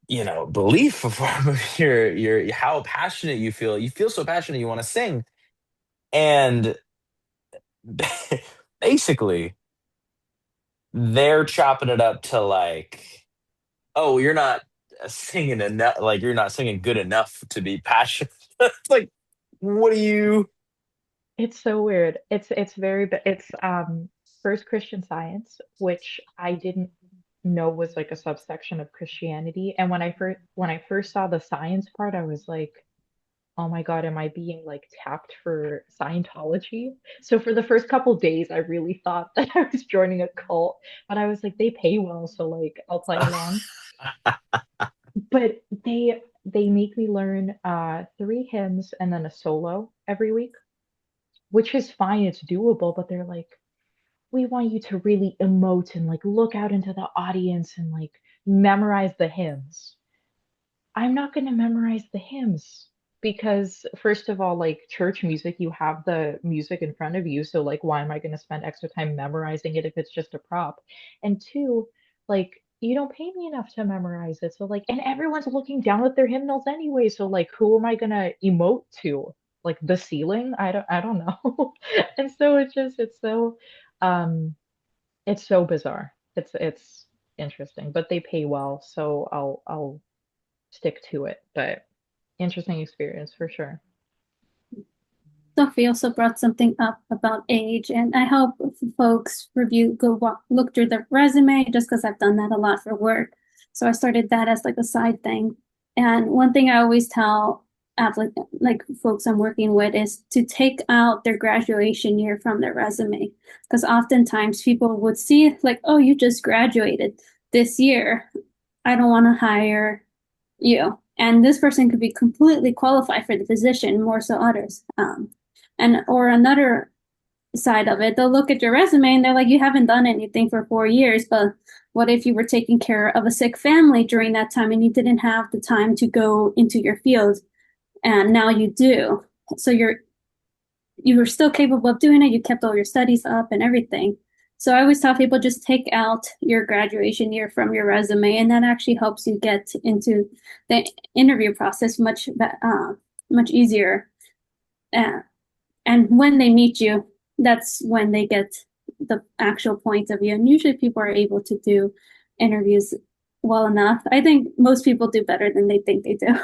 belief, a form of your how passionate you feel. You feel so passionate you want to sing. And basically they're chopping it up to like, oh, you're not singing enough, like you're not singing good enough to be passionate. It's like, what do you? It's so weird. It's very it's First Christian Science, which I didn't know was like a subsection of Christianity. And when I first saw the science part, I was like, oh my God, am I being like tapped for Scientology? So for the first couple days, I really thought that I was joining a cult, but I was like, they pay well, so like I'll play along. But they make me learn three hymns and then a solo every week, which is fine, it's doable, but they're like, we want you to really emote and like look out into the audience and like memorize the hymns. I'm not going to memorize the hymns because, first of all, like church music, you have the music in front of you. So, like, why am I going to spend extra time memorizing it if it's just a prop? And two, like, you don't pay me enough to memorize it. So, like, and everyone's looking down at their hymnals anyway. So, like, who am I going to emote to? Like the ceiling? I don't know. And so um, it's so bizarre. It's interesting, but they pay well, so I'll stick to it. But interesting experience for sure. Sophie also brought something up about age, and I hope folks look through their resume just because I've done that a lot for work. So I started that as like a side thing. And one thing I always tell like folks I'm working with is to take out their graduation year from their resume, because oftentimes people would see like, oh, you just graduated this year. I don't want to hire you. And this person could be completely qualified for the position, more so others. And or another side of it, they'll look at your resume and they're like, you haven't done anything for 4 years, but what if you were taking care of a sick family during that time and you didn't have the time to go into your field and now you do? So you were still capable of doing it. You kept all your studies up and everything. So I always tell people just take out your graduation year from your resume, and that actually helps you get into the interview process much easier. Uh, and when they meet you, that's when they get the actual point of view. And usually people are able to do interviews well enough. I think most people do better than they think they do.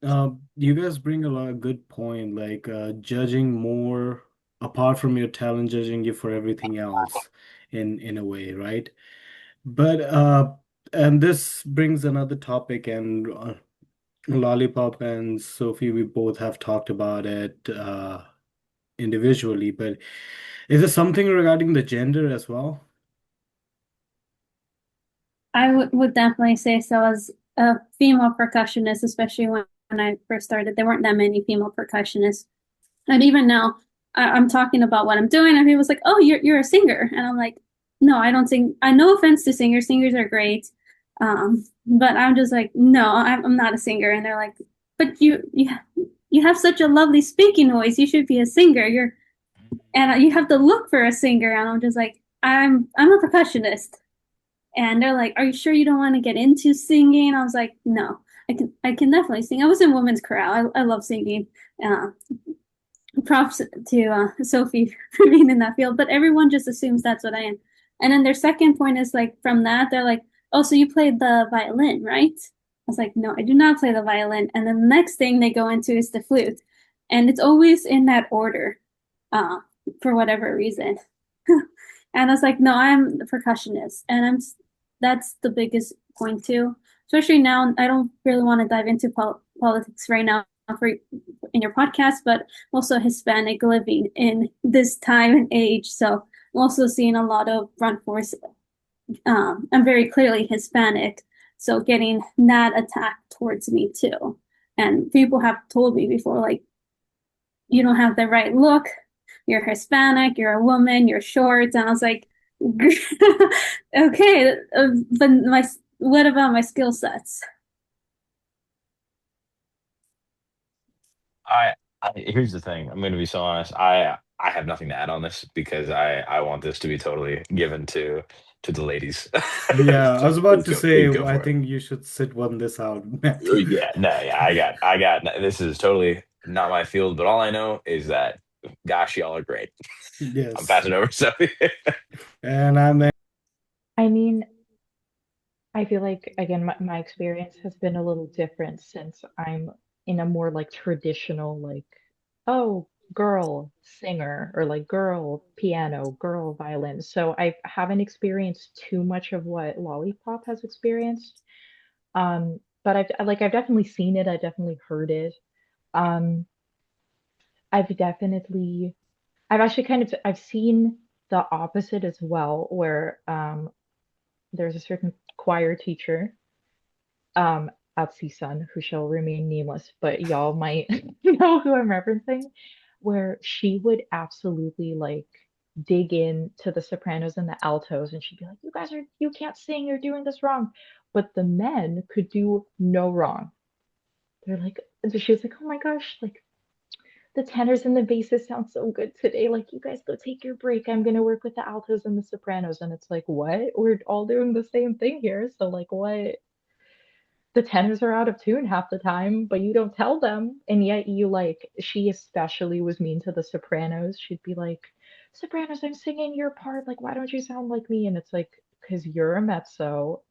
Uh, you guys bring a lot of good point, like judging more apart from your talent, judging you for everything else in a way, right? But and this brings another topic, and Lollipop and Sophie, we both have talked about it individually, but is there something regarding the gender as well? I would definitely say so. As a female percussionist, especially when I first started, there weren't that many female percussionists. And even now, I'm talking about what I'm doing, and people's like, "Oh, you're a singer," and I'm like, "No, I don't sing." I no offense to singers, singers are great, but I'm just like, "No, I'm not a singer." And they're like, "But you have such a lovely speaking voice. You should be a singer. You have to look for a singer." And I'm just like, I'm a percussionist." And they're like, "Are you sure you don't want to get into singing?" I was like, "No, I can definitely sing." I was in women's chorale. I love singing. Uh, Props to Sophie for being in that field, but everyone just assumes that's what I am. And then their second point is like from that, they're like, "Oh, so you played the violin, right?" I was like, "No, I do not play the violin." And then the next thing they go into is the flute. And it's always in that order, uh, for whatever reason. And I was like, "No, I'm the percussionist." And that's the biggest point too. Especially now, I don't really want to dive into politics right now for in your podcast, but also Hispanic living in this time and age. So I'm also seeing a lot of front force. I'm very clearly Hispanic, so getting that attack towards me too. And people have told me before, like, you don't have the right look. You're Hispanic. You're a woman. You're short. And I was like, okay, but what about my skill sets? I, here's the thing. I'm going to be so honest. I have nothing to add on this because I want this to be totally given to the ladies. Yeah, I So was about to say, please go I for it. think you should sit one this out, Matthew. Yeah, no, yeah, this is totally not my field, but all I know is that gosh, y'all are great. I'm Yes. passing over to Sophie. And I'm I mean, I feel like again my experience has been a little different since I'm in a more like traditional like, oh, girl singer or like girl piano, girl violin. So I haven't experienced too much of what Lollipop has experienced. But I've definitely seen it, I've definitely heard it. Um, I've definitely I've actually kind of I've seen the opposite as well, where there's a certain choir teacher um at CSUN who shall remain nameless, but y'all might know who I'm referencing, where she would absolutely like dig into the sopranos and the altos, and she'd be like, "You guys are you can't sing, you're doing this wrong." But the men could do no wrong. They're like, and so she was like, "Oh my gosh, like the tenors and the basses sound so good today. Like, you guys go take your break. I'm gonna work with the altos and the sopranos." And it's like, what? We're all doing the same thing here. So like, what? The tenors are out of tune half the time, but you don't tell them. And yet you like, she especially was mean to the sopranos. She'd be like, "Sopranos, I'm singing your part. Like, why don't you sound like me?" And it's like, because you're a mezzo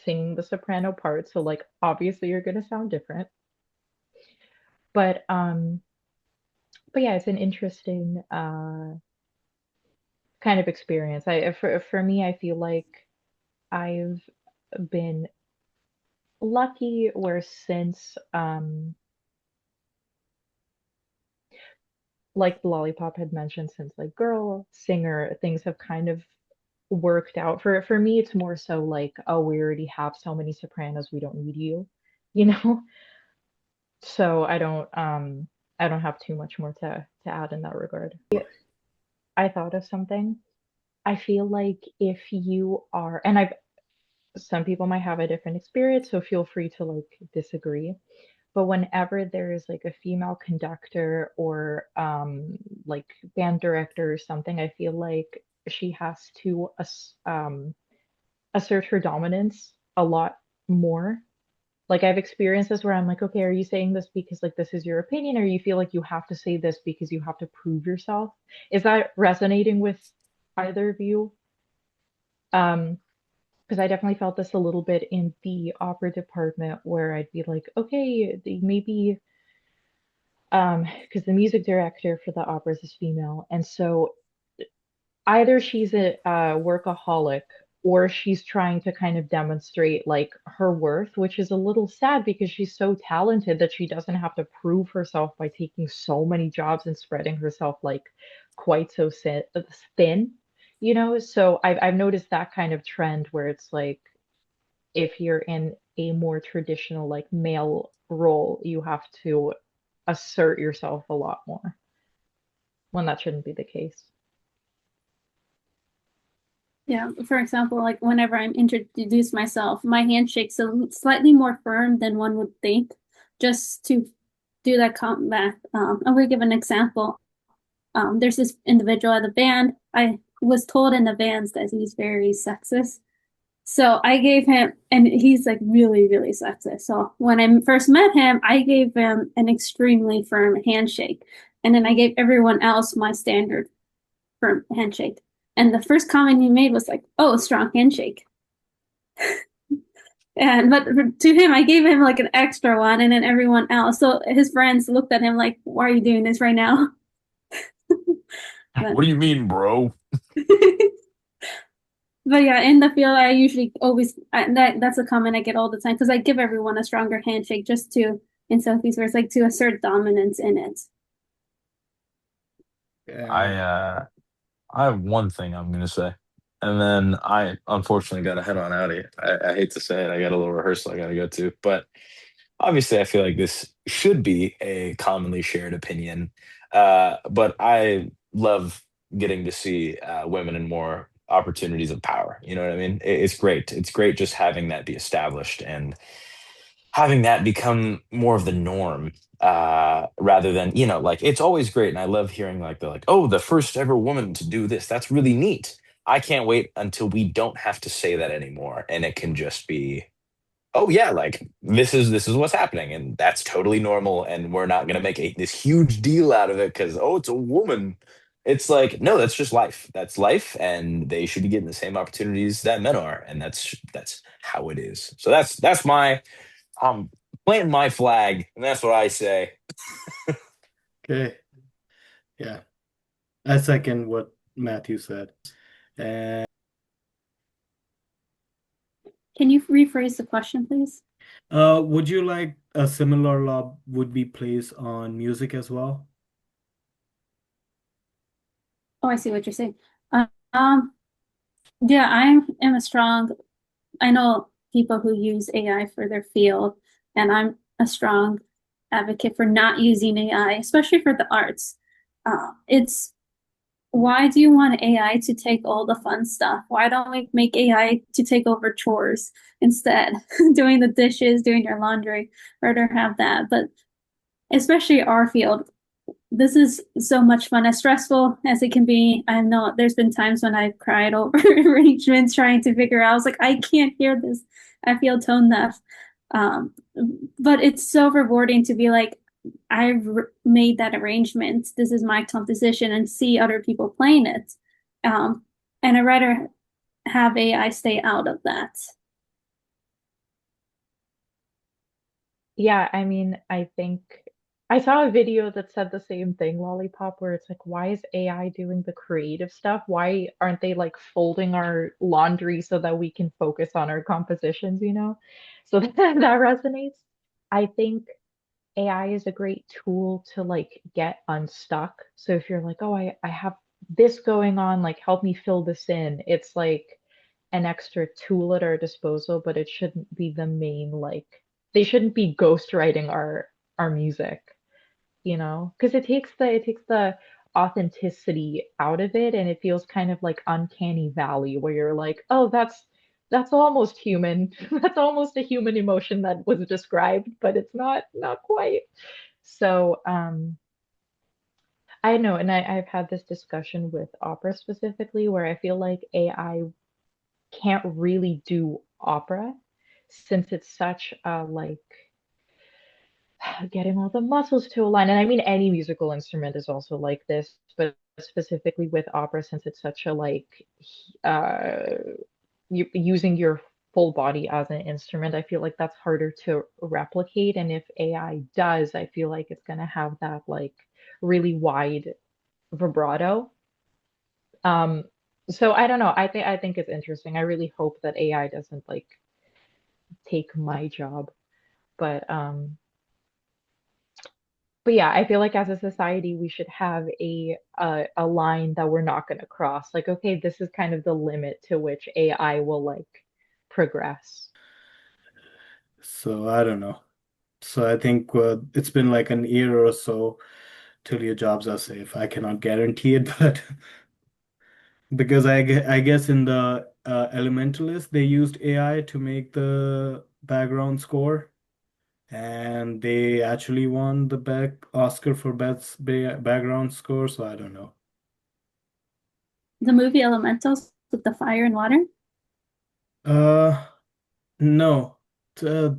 singing the soprano part. So like, obviously you're gonna sound different. But um, but yeah, it's an interesting kind of experience. For me, I feel like I've been lucky where since like Lollipop had mentioned, since like girl singer, things have kind of worked out. For me, it's more so like, oh, we already have so many sopranos, we don't need you, you know? So I don't have too much more to add in that regard. I thought of something. I feel like if you are, and I've some people might have a different experience, so feel free to like disagree. But whenever there is like a female conductor or like band director or something, I feel like she has to assert her dominance a lot more. Like I've experienced this where I'm like, okay, are you saying this because like this is your opinion, or you feel like you have to say this because you have to prove yourself? Is that resonating with either of you? Um, because I definitely felt this a little bit in the opera department where I'd be like, okay, maybe because the music director for the operas is female, and so either she's a workaholic or she's trying to kind of demonstrate like her worth, which is a little sad because she's so talented that she doesn't have to prove herself by taking so many jobs and spreading herself like quite so thin, you know? So I've noticed that kind of trend where it's like if you're in a more traditional like male role, you have to assert yourself a lot more when that shouldn't be the case. Yeah, for example, like whenever I'm introduce myself, my handshake's slightly more firm than one would think, just to do that combat. I'm gonna give an example. There's this individual at the band. I was told in advance that he's very sexist. So I gave him, and he's like really, really sexist. So when I first met him, I gave him an extremely firm handshake. And then I gave everyone else my standard firm handshake. And the first comment he made was like, "Oh, strong handshake." And but to him, I gave him like an extra one, and then everyone else. So his friends looked at him like, "Why are you doing this right now?" But What do you mean, bro? but yeah, in the field, I usually always that's a comment I get all the time because I give everyone a stronger handshake just to in Sophie's words, like to assert dominance in it. I Yeah. I have one thing I'm gonna say, and then I unfortunately got to head on out of here. I hate to say it, I got a little rehearsal I got to go to, but obviously I feel like this should be a commonly shared opinion. But I love getting to see women in more opportunities of power. You know what I mean? It's great. It's great just having that be established and having that become more of the norm rather than like it's always great and I love hearing like the like, oh, the first ever woman to do this, that's really neat. I can't wait until we don't have to say that anymore and it can just be, oh yeah, like this is what's happening and that's totally normal and we're not going to make this huge deal out of it because, oh, it's a woman. It's like, no, that's just life. That's life and they should be getting the same opportunities that men are, and that's how it is. So that's my, I'm planting my flag, and that's what I say. Okay. Yeah. I second what Matthew said. And Can you rephrase the question, please? would you like a similar law would be placed on music as well? Oh, I see what you're saying. Uh, Um, yeah, I am a strong I know people who use AI for their field, and I'm a strong advocate for not using AI, especially for the arts. It's why do you want AI to take all the fun stuff? Why don't we make AI to take over chores instead? Doing the dishes, doing your laundry, rather have that. But especially our field, this is so much fun, as stressful as it can be. I know there's been times when I've cried over arrangements trying to figure out. I was like, I can't hear this. I feel tone deaf. Um, but it's so rewarding to be like, I've made that arrangement. This is my composition, and see other people playing it. And I'd rather have AI stay out of that. Yeah, I mean, I think I saw a video that said the same thing, Lollipop, where it's like, why is AI doing the creative stuff? Why aren't they like folding our laundry so that we can focus on our compositions, you know? So that resonates. I think AI is a great tool to like get unstuck. So if you're like, oh, I have this going on, like help me fill this in. It's like an extra tool at our disposal, but it shouldn't be the main like they shouldn't be ghostwriting our music, you know? Because it takes the authenticity out of it and it feels kind of like uncanny valley where you're like, oh, that's almost human. That's almost a human emotion that was described, but it's not quite. So, I know, and I've had this discussion with opera specifically where I feel like AI can't really do opera since it's such a like getting all the muscles to align. And I mean, any musical instrument is also like this, but specifically with opera, since it's such a like uh, using your full body as an instrument, I feel like that's harder to replicate. And if AI does, I feel like it's gonna have that like really wide vibrato. Um, so I don't know. I think it's interesting. I really hope that AI doesn't like take my job, but um. But yeah, I feel like as a society, we should have a line that we're not going to cross. Like, okay, this is kind of the limit to which AI will like progress. So I don't know. So I think it's been like an year or so till your jobs are safe. I cannot guarantee it, but because I guess in the Elementalist they used AI to make the background score, and they actually won the back Oscar for best background score. So I don't know. The movie Elementals with the fire and water. Uh, no. Uh,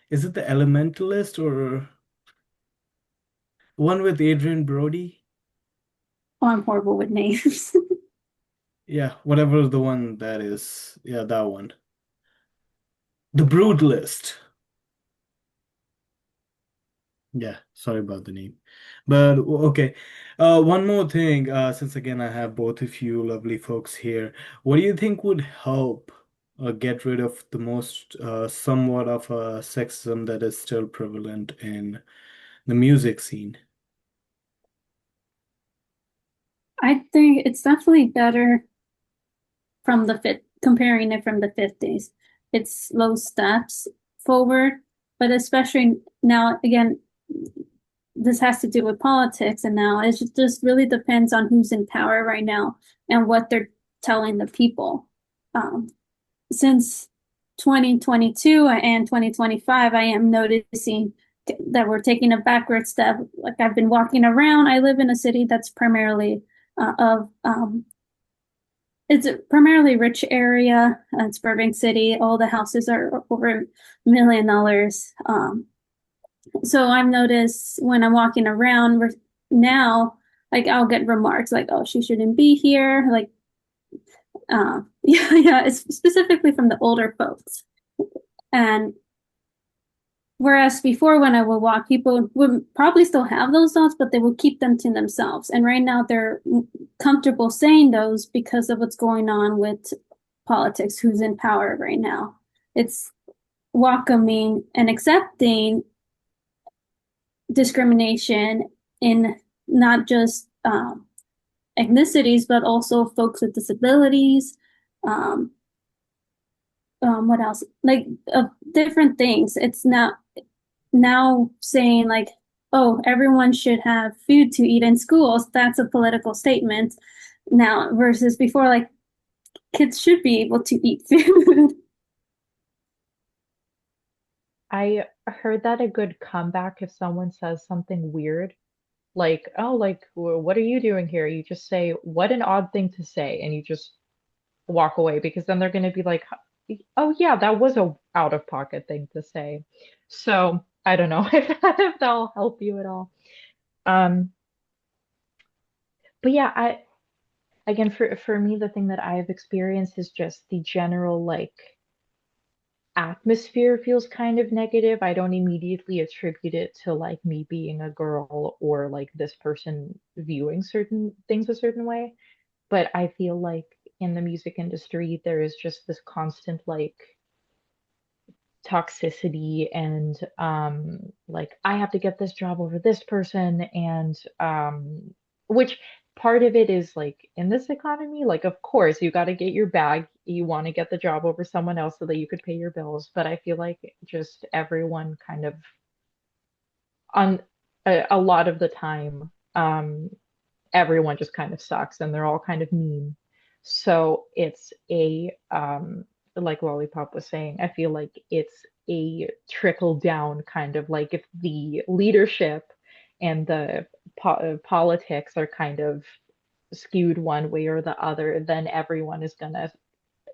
is it the Elementalist or one with Adrian Brody? Oh, I'm horrible with names. Yeah, whatever the one that is. Yeah, that one. The Brood List. Yeah, sorry about the name. But okay. One more thing, since again I have both of you lovely folks here, what do you think would help get rid of the most somewhat of a sexism that is still prevalent in the music scene? I think it's definitely better from the fit comparing it from the 50s. It's slow steps forward, but especially now again, this has to do with politics, and now it just really depends on who's in power right now and what they're telling the people. Um, since 2022 and 2025, I am noticing that we're taking a backward step. Like I've been walking around. I live in a city that's primarily of it's a primarily rich area. It's Burbank City. All the houses are over $1 million. So I've noticed when I'm walking around now, like I'll get remarks like, "Oh, she shouldn't be here." Like, yeah, yeah. It's specifically from the older folks. And whereas before, when I would walk, people would probably still have those thoughts, but they would keep them to themselves. And right now, they're comfortable saying those because of what's going on with politics, who's in power right now. It's welcoming and accepting discrimination in not just ethnicities, but also folks with disabilities, um, what else? Like different things. It's not now saying like, oh, everyone should have food to eat in schools. That's a political statement now versus before, like kids should be able to eat food. I heard that a good comeback if someone says something weird, like, oh, like, what are you doing here? You just say, what an odd thing to say, and you just walk away because then they're going to be like, oh, yeah, that was a out of pocket thing to say. So I don't know if that'll help you at all. Um, but yeah, again, for me, the thing that I've experienced is just the general like atmosphere feels kind of negative. I don't immediately attribute it to like me being a girl or like this person viewing certain things a certain way, but I feel like in the music industry there is just this constant like toxicity and like I have to get this job over this person and which part of it is like in this economy like of course you got to get your bag, you want to get the job over someone else so that you could pay your bills, but I feel like just everyone kind of on a lot of the time everyone just kind of sucks and they're all kind of mean. So it's a like Lollipop was saying, I feel like it's a trickle down kind of like if the leadership and the politics are kind of skewed one way or the other, then everyone is gonna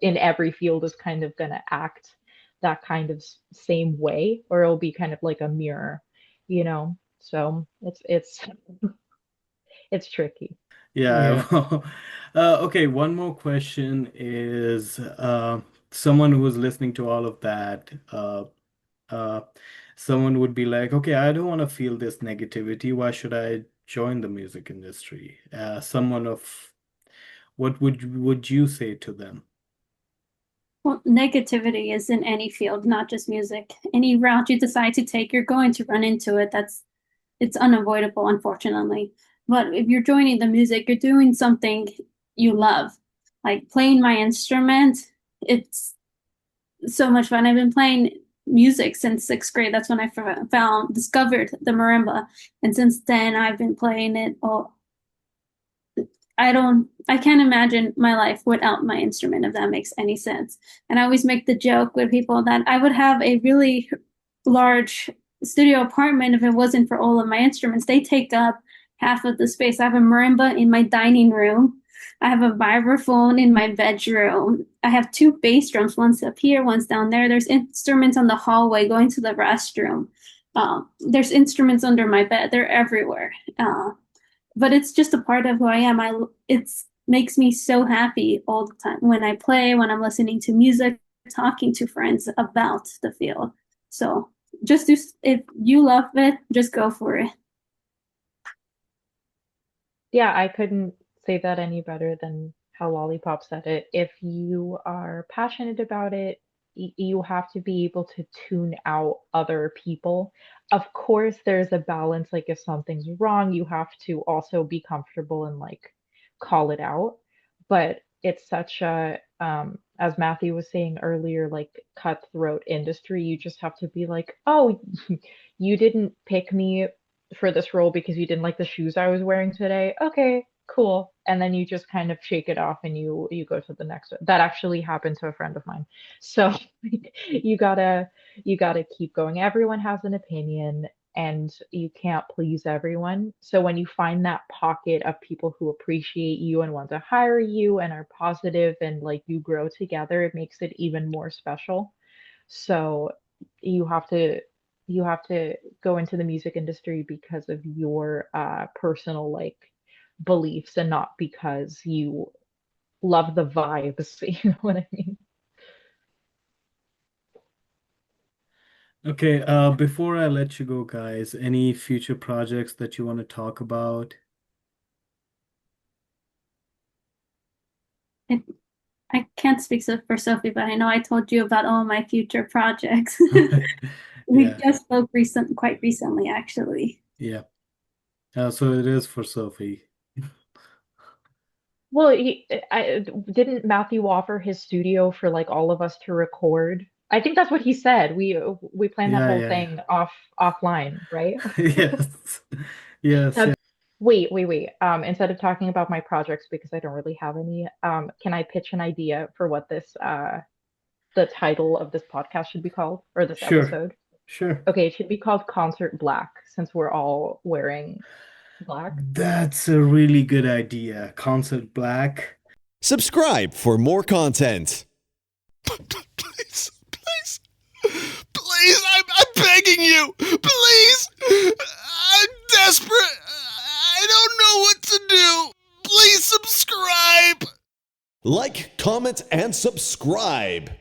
in every field is kind of gonna act that kind of same way, or it'll be kind of like a mirror, you know? So it's tricky. Yeah. Well, okay, one more question is someone who's listening to all of that, uh, someone would be like, okay, I don't want to feel this negativity. Why should I join the music industry? Someone of what would you say to them? Well, negativity is in any field, not just music. Any route you decide to take, you're going to run into it. It's unavoidable, unfortunately. But if you're joining the music, you're doing something you love. Like playing my instrument, it's so much fun. I've been playing music since sixth grade. That's when I discovered the marimba. And since then, I've been playing it all. I can't imagine my life without my instrument, if that makes any sense. And I always make the joke with people that I would have a really large studio apartment if it wasn't for all of my instruments. They take up half of the space. I have a marimba in my dining room. I have a vibraphone in my bedroom. I have two bass drums, one's up here, one's down there. There's instruments on the hallway going to the restroom. There's instruments under my bed. They're everywhere. But it's just a part of who I am. It's makes me so happy all the time when I play, when I'm listening to music, talking to friends about the field. So just do, if you love it, just go for it. Yeah, I couldn't say that any better than how Lollipop said it. If you are passionate about it, you have to be able to tune out other people. Of course, there's a balance. Like if something's wrong, you have to also be comfortable and like call it out. But it's such a, as Matthew was saying earlier, like cutthroat industry. You just have to be like, oh, you didn't pick me for this role because you didn't like the shoes I was wearing today. Okay, cool. And then you just kind of shake it off and you go to the next one. That actually happened to a friend of mine. So you gotta you gotta keep going. Everyone has an opinion and you can't please everyone. So when you find that pocket of people who appreciate you and want to hire you and are positive and like you grow together, it makes it even more special. So you have to you have to go into the music industry because of your personal like beliefs and not because you love the vibes. You know what I mean? Okay, before I let you go, guys, any future projects that you want to talk about? It, I can't speak for Sophie, but I know I told you about all my future projects. We Yeah, just spoke quite recently, actually. yeah. So it is for Sophie. Well, didn't Matthew offer his studio for like all of us to record? I think that's what he said. We planned that Yeah, whole yeah, yeah. thing offline, right? Yes. Yes, Now, yes. wait. Instead of talking about my projects because I don't really have any, can I pitch an idea for what this the title of this podcast should be called or this Sure. episode? Sure. Okay, it should be called Concert Black since we're all wearing black. That's a really good idea. Concert Black. Subscribe for more content. Please, please, please, I'm begging you. Please. I'm desperate. I don't know what to do. Please subscribe. Like, comment, and subscribe.